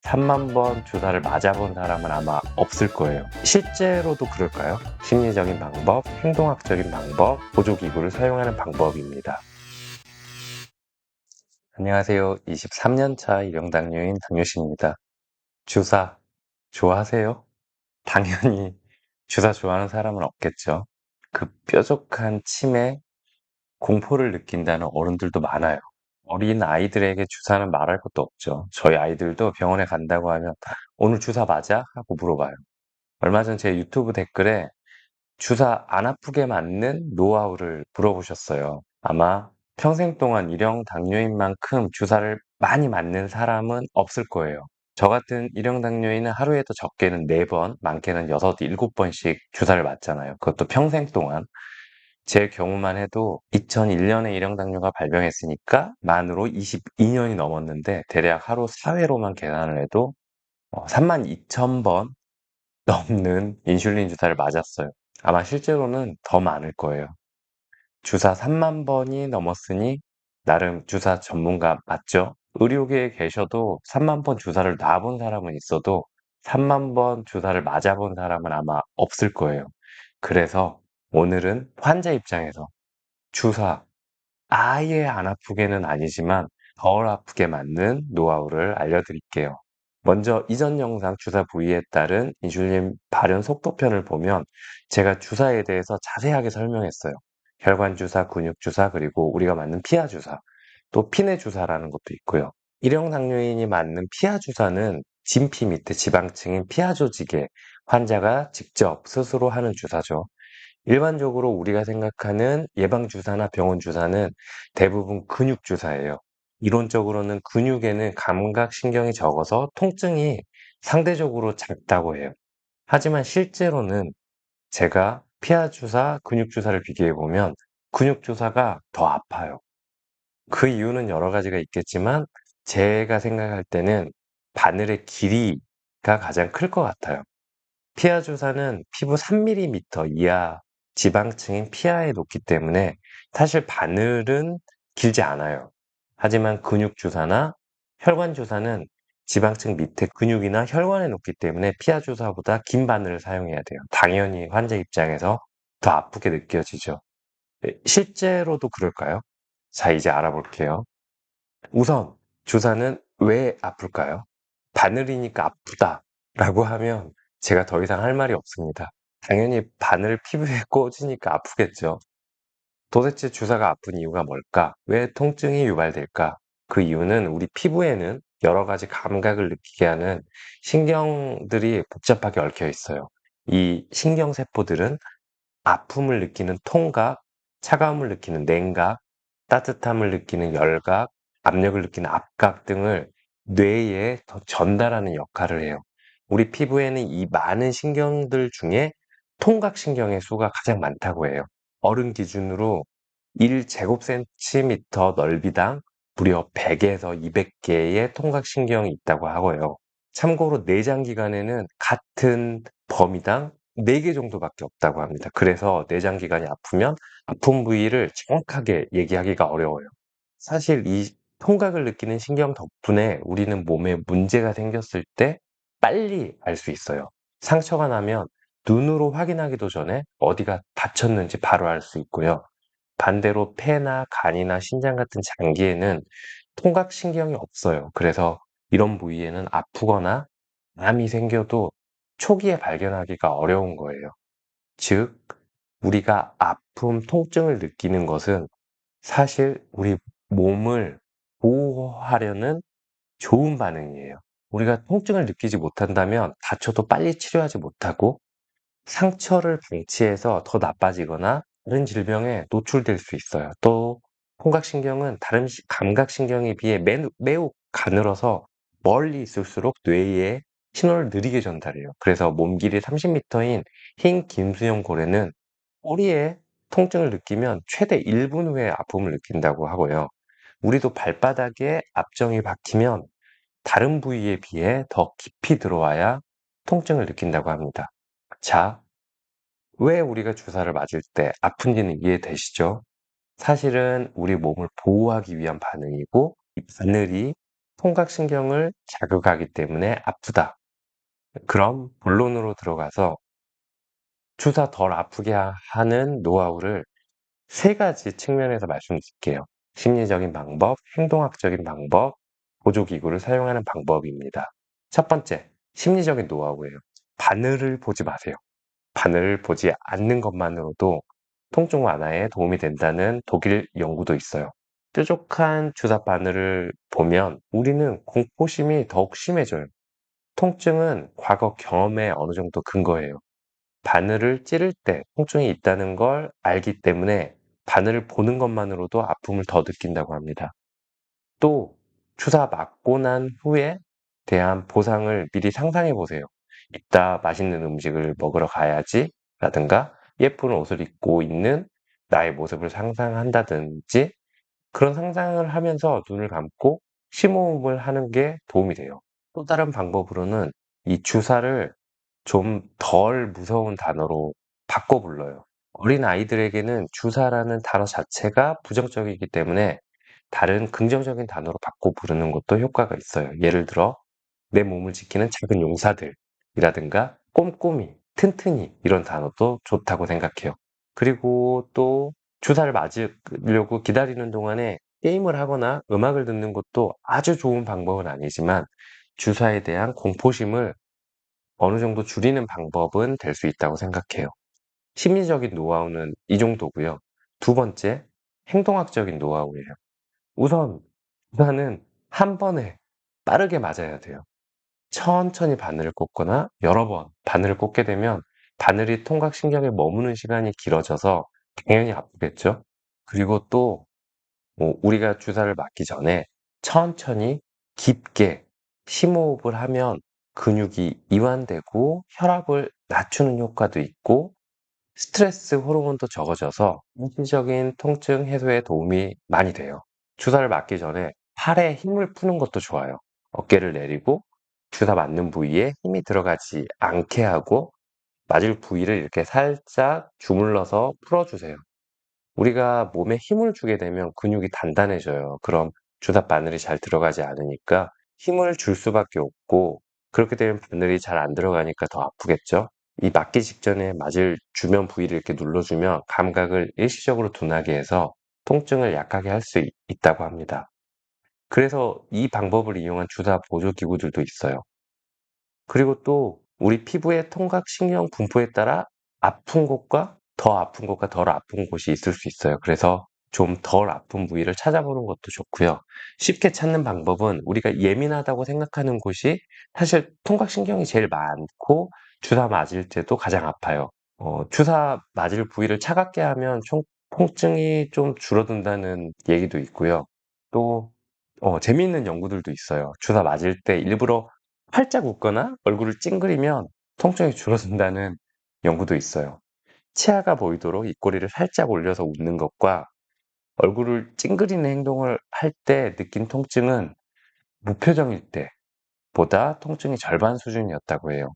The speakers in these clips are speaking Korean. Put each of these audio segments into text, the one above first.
3만 번 주사를 맞아본 사람은 아마 없을 거예요. 실제로도 그럴까요? 심리적인 방법, 행동학적인 방법, 보조기구를 사용하는 방법입니다. 안녕하세요. 23년차 일형당뇨인 당뇨씨입니다. 주사 좋아하세요? 당연히 주사 좋아하는 사람은 없겠죠. 그 뾰족한 침에 공포를 느낀다는 어른들도 많아요. 어린 아이들에게 주사는 말할 것도 없죠. 저희 아이들도 병원에 간다고 하면 오늘 주사 맞아? 하고 물어봐요. 얼마 전 제 유튜브 댓글에 주사 안 아프게 맞는 노하우를 물어보셨어요. 아마 평생 동안 일형 당뇨인 만큼 주사를 많이 맞는 사람은 없을 거예요. 저 같은 일형 당뇨인은 하루에도 적게는 4번, 많게는 6, 7번씩 주사를 맞잖아요. 그것도 평생 동안. 제 경우만 해도 2001년에 일형 당뇨가 발병했으니까 만으로 22년이 넘었는데 대략 하루 4회로만 계산을 해도 32,000번 넘는 인슐린 주사를 맞았어요. 아마 실제로는 더 많을 거예요. 주사 3만 번이 넘었으니 나름 주사 전문가 맞죠? 의료계에 계셔도 3만 번 주사를 놔본 사람은 있어도 3만 번 주사를 맞아본 사람은 아마 없을 거예요. 그래서 오늘은 환자 입장에서 주사 아예 안 아프게는 아니지만 덜 아프게 맞는 노하우를 알려드릴게요. 먼저 이전 영상 주사 부위에 따른 인슐린 발현 속도편을 보면 제가 주사에 대해서 자세하게 설명했어요. 혈관 주사, 근육 주사, 그리고 우리가 맞는 피하 주사, 또 피내 주사라는 것도 있고요. 일형 당뇨인이 맞는 피하 주사는 진피 밑에 지방층인 피하 조직에 환자가 직접 스스로 하는 주사죠. 일반적으로 우리가 생각하는 예방주사나 병원주사는 대부분 근육주사예요. 이론적으로는 근육에는 감각신경이 적어서 통증이 상대적으로 작다고 해요. 하지만 실제로는 제가 피하주사, 근육주사를 비교해보면 근육주사가 더 아파요. 그 이유는 여러 가지가 있겠지만 제가 생각할 때는 바늘의 길이가 가장 클 것 같아요. 피하 주사는 피부 3mm 이하 지방층인 피하에 놓기 때문에 사실 바늘은 길지 않아요. 하지만 근육 주사나 혈관 주사는 지방층 밑에 근육이나 혈관에 놓기 때문에 피하 주사보다 긴 바늘을 사용해야 돼요. 당연히 환자 입장에서 더 아프게 느껴지죠. 실제로도 그럴까요? 자, 이제 알아볼게요. 우선 주사는 왜 아플까요? 바늘이니까 아프다 라고 하면 제가 더 이상 할 말이 없습니다. 당연히 바늘 피부에 꽂으니까 아프겠죠. 도대체 주사가 아픈 이유가 뭘까? 왜 통증이 유발될까? 그 이유는 우리 피부에는 여러 가지 감각을 느끼게 하는 신경들이 복잡하게 얽혀 있어요. 이 신경세포들은 아픔을 느끼는 통각, 차가움을 느끼는 냉각, 따뜻함을 느끼는 열각, 압력을 느끼는 압각 등을 뇌에 더 전달하는 역할을 해요. 우리 피부에는 이 많은 신경들 중에 통각신경의 수가 가장 많다고 해요. 어른 기준으로 1제곱센티미터 넓이당 무려 100에서 200개의 통각신경이 있다고 하고요. 참고로 내장기관에는 같은 범위당 4개 정도밖에 없다고 합니다. 그래서 내장기관이 아프면 아픈 부위를 정확하게 얘기하기가 어려워요. 사실 이 통각을 느끼는 신경 덕분에 우리는 몸에 문제가 생겼을 때 빨리 알 수 있어요. 상처가 나면 눈으로 확인하기도 전에 어디가 다쳤는지 바로 알 수 있고요. 반대로 폐나 간이나 신장 같은 장기에는 통각신경이 없어요. 그래서 이런 부위에는 아프거나 암이 생겨도 초기에 발견하기가 어려운 거예요. 즉, 우리가 아픔, 통증을 느끼는 것은 사실 우리 몸을 보호하려는 좋은 반응이에요. 우리가 통증을 느끼지 못한다면 다쳐도 빨리 치료하지 못하고 상처를 방치해서 더 나빠지거나 다른 질병에 노출될 수 있어요. 또 홍각신경은 다른 감각신경에 비해 매우 가늘어서 멀리 있을수록 뇌에 신호를 느리게 전달해요. 그래서 몸 길이 30m인 흰 김수영 고래는 꼬리에 통증을 느끼면 최대 1분 후에 아픔을 느낀다고 하고요. 우리도 발바닥에 압정이 박히면 다른 부위에 비해 더 깊이 들어와야 통증을 느낀다고 합니다. 자, 왜 우리가 주사를 맞을 때 아픈지는 이해되시죠? 사실은 우리 몸을 보호하기 위한 반응이고 이 바늘이 통각신경을 자극하기 때문에 아프다. 그럼 본론으로 들어가서 주사 덜 아프게 하는 노하우를 세 가지 측면에서 말씀드릴게요. 심리적인 방법, 행동학적인 방법, 보조기구를 사용하는 방법입니다. 첫 번째, 심리적인 노하우예요. 바늘을 보지 마세요. 바늘을 보지 않는 것만으로도 통증 완화에 도움이 된다는 독일 연구도 있어요. 뾰족한 주사 바늘을 보면 우리는 공포심이 더욱 심해져요. 통증은 과거 경험에 어느 정도 근거해요. 바늘을 찌를 때 통증이 있다는 걸 알기 때문에 바늘을 보는 것만으로도 아픔을 더 느낀다고 합니다. 또 주사 맞고 난 후에 대한 보상을 미리 상상해 보세요. 이따 맛있는 음식을 먹으러 가야지 라든가 예쁜 옷을 입고 있는 나의 모습을 상상한다든지 그런 상상을 하면서 눈을 감고 심호흡을 하는 게 도움이 돼요. 또 다른 방법으로는 이 주사를 좀 덜 무서운 단어로 바꿔 불러요. 어린 아이들에게는 주사라는 단어 자체가 부정적이기 때문에 다른 긍정적인 단어로 바꿔 부르는 것도 효과가 있어요. 예를 들어, 내 몸을 지키는 작은 용사들이라든가 꼼꼼히, 튼튼히 이런 단어도 좋다고 생각해요. 그리고 또 주사를 맞으려고 기다리는 동안에 게임을 하거나 음악을 듣는 것도 아주 좋은 방법은 아니지만 주사에 대한 공포심을 어느 정도 줄이는 방법은 될 수 있다고 생각해요. 심리적인 노하우는 이 정도고요. 두 번째, 행동학적인 노하우예요. 우선 주사는 한 번에 빠르게 맞아야 돼요. 천천히 바늘을 꽂거나 여러 번 바늘을 꽂게 되면 바늘이 통각신경에 머무는 시간이 길어져서 당연히 아프겠죠. 그리고 또 우리가 주사를 맞기 전에 천천히 깊게 심호흡을 하면 근육이 이완되고 혈압을 낮추는 효과도 있고 스트레스 호르몬도 적어져서 일시적인 통증 해소에 도움이 많이 돼요. 주사를 맞기 전에 팔에 힘을 푸는 것도 좋아요. 어깨를 내리고 주사 맞는 부위에 힘이 들어가지 않게 하고 맞을 부위를 이렇게 살짝 주물러서 풀어주세요. 우리가 몸에 힘을 주게 되면 근육이 단단해져요. 그럼 주사 바늘이 잘 들어가지 않으니까 힘을 줄 수밖에 없고 그렇게 되면 바늘이 잘 안 들어가니까 더 아프겠죠? 이 맞기 직전에 맞을 주변 부위를 이렇게 눌러주면 감각을 일시적으로 둔하게 해서 통증을 약하게 할 수 있다고 합니다. 그래서 이 방법을 이용한 주사 보조 기구들도 있어요. 그리고 또 우리 피부의 통각신경 분포에 따라 아픈 곳과 더 아픈 곳과 덜 아픈 곳이 있을 수 있어요. 그래서 좀 덜 아픈 부위를 찾아보는 것도 좋고요. 쉽게 찾는 방법은 우리가 예민하다고 생각하는 곳이 사실 통각신경이 제일 많고 주사 맞을 때도 가장 아파요. 주사 맞을 부위를 차갑게 하면 통증이 좀 줄어든다는 얘기도 있고요. 또 재미있는 연구들도 있어요. 주사 맞을 때 일부러 활짝 웃거나 얼굴을 찡그리면 통증이 줄어든다는 연구도 있어요. 치아가 보이도록 입꼬리를 살짝 올려서 웃는 것과 얼굴을 찡그리는 행동을 할 때 느낀 통증은 무표정일 때보다 통증이 절반 수준이었다고 해요.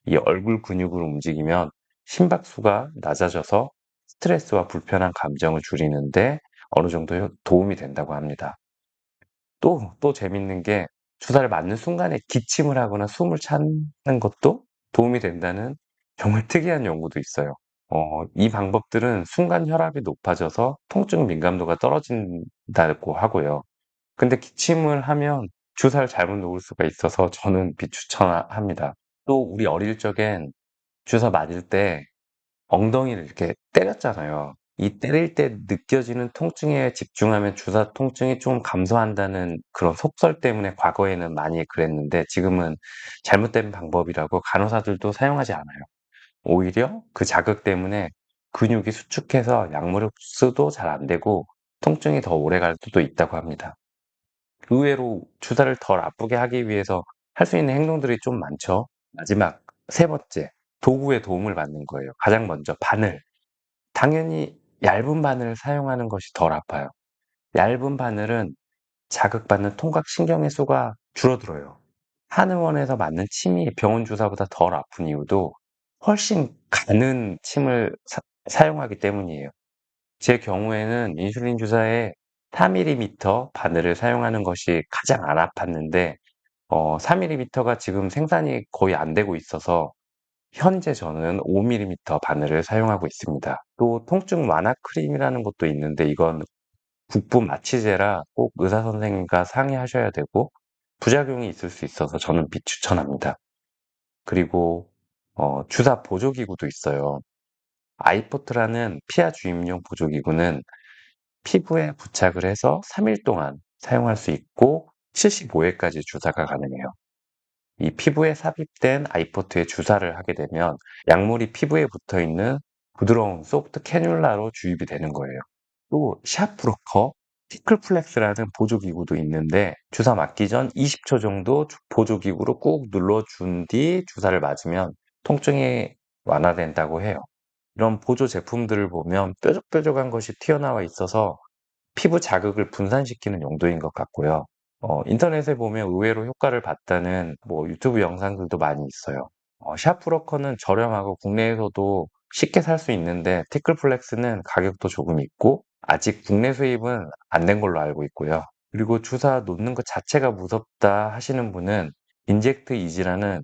이 얼굴 근육을 움직이면 심박수가 낮아져서 스트레스와 불편한 감정을 줄이는데 어느 정도 도움이 된다고 합니다. 또 재밌는 게 주사를 맞는 순간에 기침을 하거나 숨을 찾는 것도 도움이 된다는 정말 특이한 연구도 있어요. 이 방법들은 순간 혈압이 높아져서 통증 민감도가 떨어진다고 하고요. 근데 기침을 하면 주사를 잘못 놓을 수가 있어서 저는 비추천합니다. 또 우리 어릴 적엔 주사 맞을 때 엉덩이를 이렇게 때렸잖아요. 이 때릴 때 느껴지는 통증에 집중하면 주사 통증이 좀 감소한다는 그런 속설 때문에 과거에는 많이 그랬는데 지금은 잘못된 방법이라고 간호사들도 사용하지 않아요. 오히려 그 자극 때문에 근육이 수축해서 약물 흡수도 잘 안 되고 통증이 더 오래 갈 수도 있다고 합니다. 의외로 주사를 덜 아프게 하기 위해서 할 수 있는 행동들이 좀 많죠. 마지막 세 번째, 도구의 도움을 받는 거예요. 가장 먼저 바늘. 당연히 얇은 바늘을 사용하는 것이 덜 아파요. 얇은 바늘은 자극받는 통각신경의 수가 줄어들어요. 한의원에서 맞는 침이 병원 주사보다 덜 아픈 이유도 훨씬 가는 침을 사용하기 때문이에요. 제 경우에는 인슐린 주사에 4mm 바늘을 사용하는 것이 가장 안 아팠는데 4mm가 지금 생산이 거의 안 되고 있어서 현재 저는 5mm 바늘을 사용하고 있습니다. 또 통증 완화 크림이라는 것도 있는데 이건 국부 마취제라 꼭 의사 선생님과 상의하셔야 되고 부작용이 있을 수 있어서 저는 비추천합니다. 그리고 주사 보조기구도 있어요. 아이포트라는 피하 주입용 보조기구는 피부에 부착을 해서 3일 동안 사용할 수 있고 75회까지 주사가 가능해요. 이 피부에 삽입된 아이포트에 주사를 하게 되면 약물이 피부에 붙어 있는 부드러운 소프트 캐뉼라로 주입이 되는 거예요. 또 샤프로커, 티클플렉스라는 보조기구도 있는데 주사 맞기 전 20초 정도 보조기구로 꾹 눌러준 뒤 주사를 맞으면 통증이 완화된다고 해요. 이런 보조 제품들을 보면 뾰족뾰족한 것이 튀어나와 있어서 피부 자극을 분산시키는 용도인 것 같고요. 인터넷에 보면 의외로 효과를 봤다는 유튜브 영상들도 많이 있어요. 샤프로커는 저렴하고 국내에서도 쉽게 살 수 있는데 티클플렉스는 가격도 조금 있고 아직 국내 수입은 안 된 걸로 알고 있고요. 그리고 주사 놓는 것 자체가 무섭다 하시는 분은 인젝트 이지라는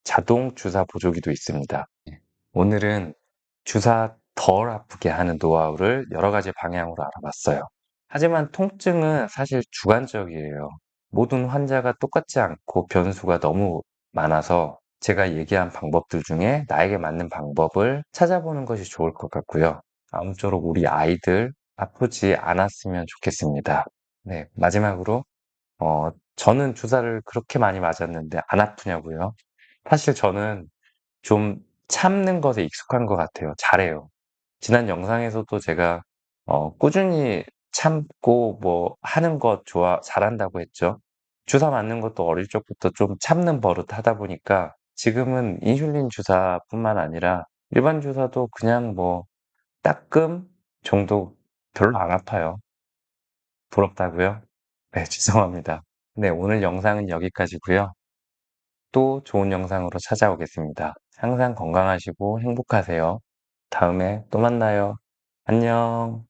자동 주사 보조기도 있습니다. 오늘은 주사 덜 아프게 하는 노하우를 여러 가지 방향으로 알아봤어요. 하지만 통증은 사실 주관적이에요. 모든 환자가 똑같지 않고 변수가 너무 많아서 제가 얘기한 방법들 중에 나에게 맞는 방법을 찾아보는 것이 좋을 것 같고요. 아무쪼록 우리 아이들 아프지 않았으면 좋겠습니다. 네, 마지막으로 저는 주사를 그렇게 많이 맞았는데 안 아프냐고요? 사실 저는 좀 참는 것에 익숙한 것 같아요. 잘해요. 지난 영상에서도 제가 꾸준히 참고 하는 것 잘한다고 했죠. 주사 맞는 것도 어릴 적부터 좀 참는 버릇 하다 보니까 지금은 인슐린 주사뿐만 아니라 일반 주사도 그냥 따끔 정도 별로 안 아파요. 부럽다고요? 네, 죄송합니다. 네, 오늘 영상은 여기까지고요. 또 좋은 영상으로 찾아오겠습니다. 항상 건강하시고 행복하세요. 다음에 또 만나요. 안녕.